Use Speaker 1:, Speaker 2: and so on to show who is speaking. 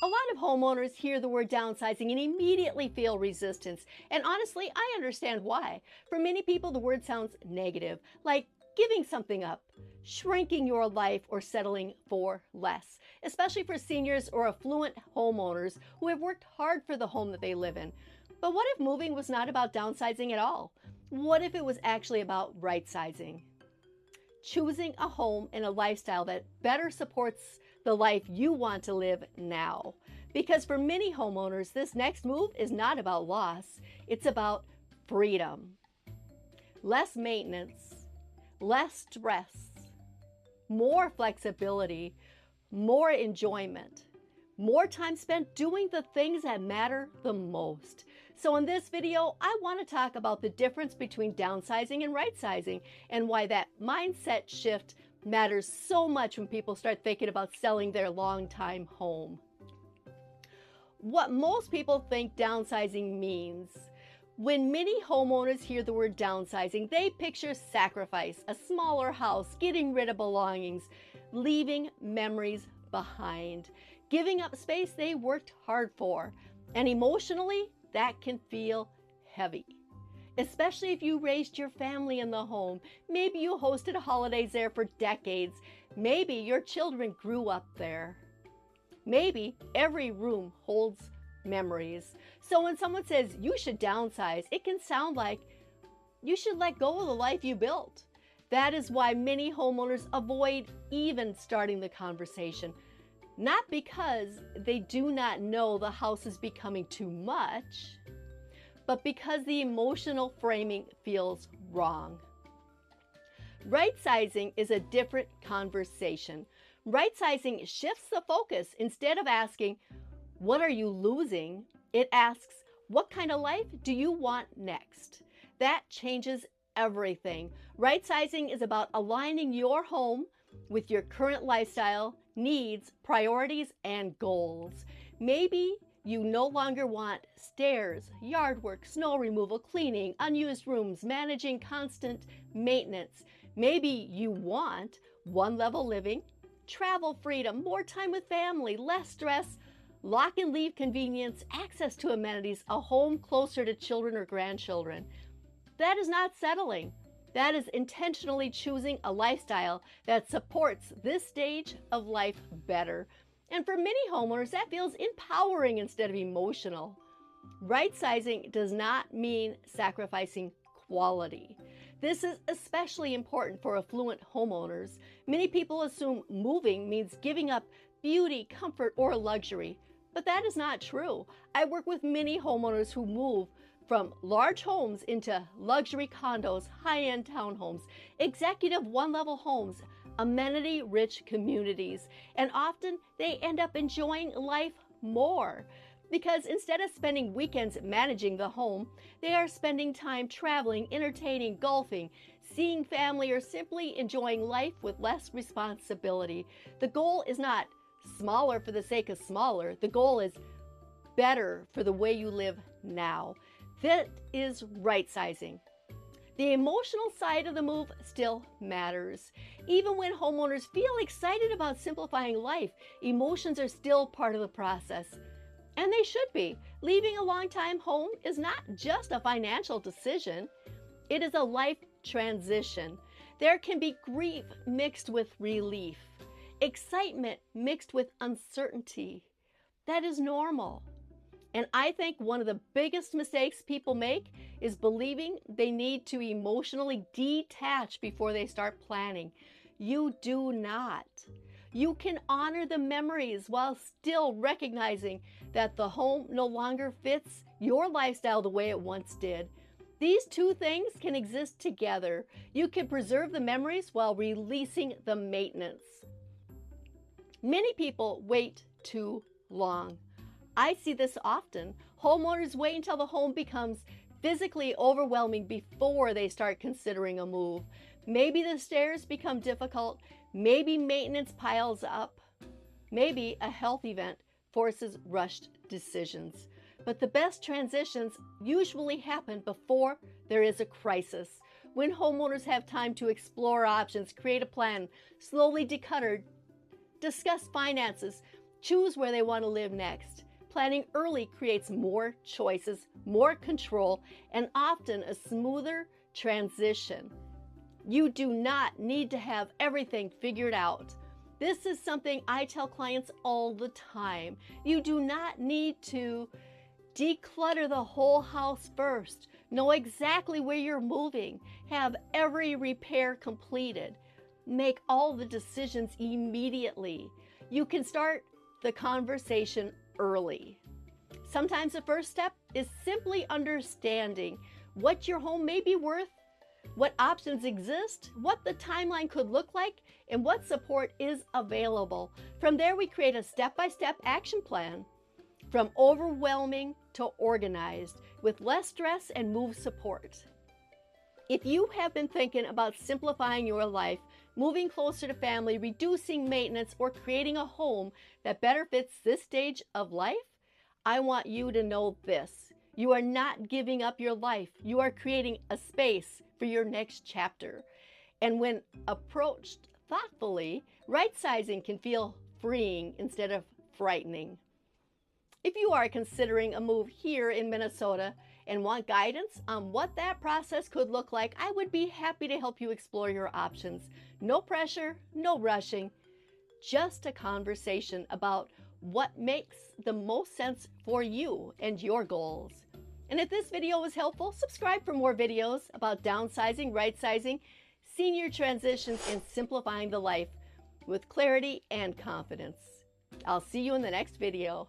Speaker 1: A lot of homeowners hear the word downsizing and immediately feel resistance. And honestly, I understand why. For many people, the word sounds negative, like giving something up, shrinking your life, or settling for less, especially for seniors or affluent homeowners who have worked hard for the home that they live in. But what if moving was not about downsizing at all? What if it was actually about right sizing? Choosing a home and a lifestyle that better supports the life you want to live now. Because for many homeowners, this next move is not about loss, it's about freedom. Less maintenance, less stress, more flexibility, more enjoyment, more time spent doing the things that matter the most. So in this video, I want to talk about the difference between downsizing and right-sizing and why that mindset shift matters so much when people start thinking about selling their long-time home. What most people think downsizing means. When many homeowners hear the word downsizing, they picture sacrifice, a smaller house, getting rid of belongings, leaving memories behind, giving up space they worked hard for. And emotionally, that can feel heavy. Especially if you raised your family in the home. Maybe you hosted holidays there for decades. Maybe your children grew up there. Maybe every room holds memories. So when someone says you should downsize, it can sound like you should let go of the life you built. That is why many homeowners avoid even starting the conversation. Not because they do not know the house is becoming too much, but because the emotional framing feels wrong. Right-sizing is a different conversation. Right-sizing shifts the focus. Instead of asking, what are you losing? It asks, what kind of life do you want next? That changes everything. Right-sizing is about aligning your home with your current lifestyle, needs, priorities, and goals. Maybe you no longer want stairs, yard work, snow removal, cleaning, unused rooms, managing constant maintenance. Maybe you want one-level living, travel freedom, more time with family, less stress, lock and leave convenience, access to amenities, a home closer to children or grandchildren. That is not settling. That is intentionally choosing a lifestyle that supports this stage of life better. And for many homeowners, that feels empowering instead of emotional. Right-sizing does not mean sacrificing quality. This is especially important for affluent homeowners. Many people assume moving means giving up beauty, comfort, or luxury. But that is not true. I work with many homeowners who move from large homes into luxury condos, high-end townhomes, executive one-level homes, amenity-rich communities, and often they end up enjoying life more because instead of spending weekends managing the home, they are spending time traveling, entertaining, golfing, seeing family, or simply enjoying life with less responsibility. The goal is not smaller for the sake of smaller. The goal is better for the way you live now. That is right-sizing. The emotional side of the move still matters. Even when homeowners feel excited about simplifying life, emotions are still part of the process. And they should be. Leaving a long-time home is not just a financial decision. It is a life transition. There can be grief mixed with relief, excitement mixed with uncertainty. That is normal. And I think one of the biggest mistakes people make is believing they need to emotionally detach before they start planning. You do not. You can honor the memories while still recognizing that the home no longer fits your lifestyle the way it once did. These two things can exist together. You can preserve the memories while releasing the maintenance. Many people wait too long. I see this often. Homeowners wait until the home becomes physically overwhelming before they start considering a move. Maybe the stairs become difficult. Maybe maintenance piles up. Maybe a health event forces rushed decisions. But the best transitions usually happen before there is a crisis. When homeowners have time to explore options, create a plan, slowly declutter, discuss finances, choose where they want to live next. Planning early creates more choices, more control, and often a smoother transition. You do not need to have everything figured out. This is something I tell clients all the time. You do not need to declutter the whole house first. Know exactly where you're moving. Have every repair completed. Make all the decisions immediately. You can start the conversation early. Sometimes the first step is simply understanding what your home may be worth, what options exist, what the timeline could look like, and what support is available. From there, we create a step-by-step action plan, from overwhelming to organized, with less stress and move support. If you have been thinking about simplifying your life, moving closer to family, reducing maintenance, or creating a home that better fits this stage of life, I want you to know this. You are not giving up your life. You are creating a space for your next chapter. And when approached thoughtfully, right-sizing can feel freeing instead of frightening. If you are considering a move here in Minnesota and want guidance on what that process could look like, I would be happy to help you explore your options. No pressure, no rushing, just a conversation about what makes the most sense for you and your goals. And if this video was helpful, subscribe for more videos about downsizing, right-sizing, senior transitions, and simplifying the life with clarity and confidence. I'll see you in the next video.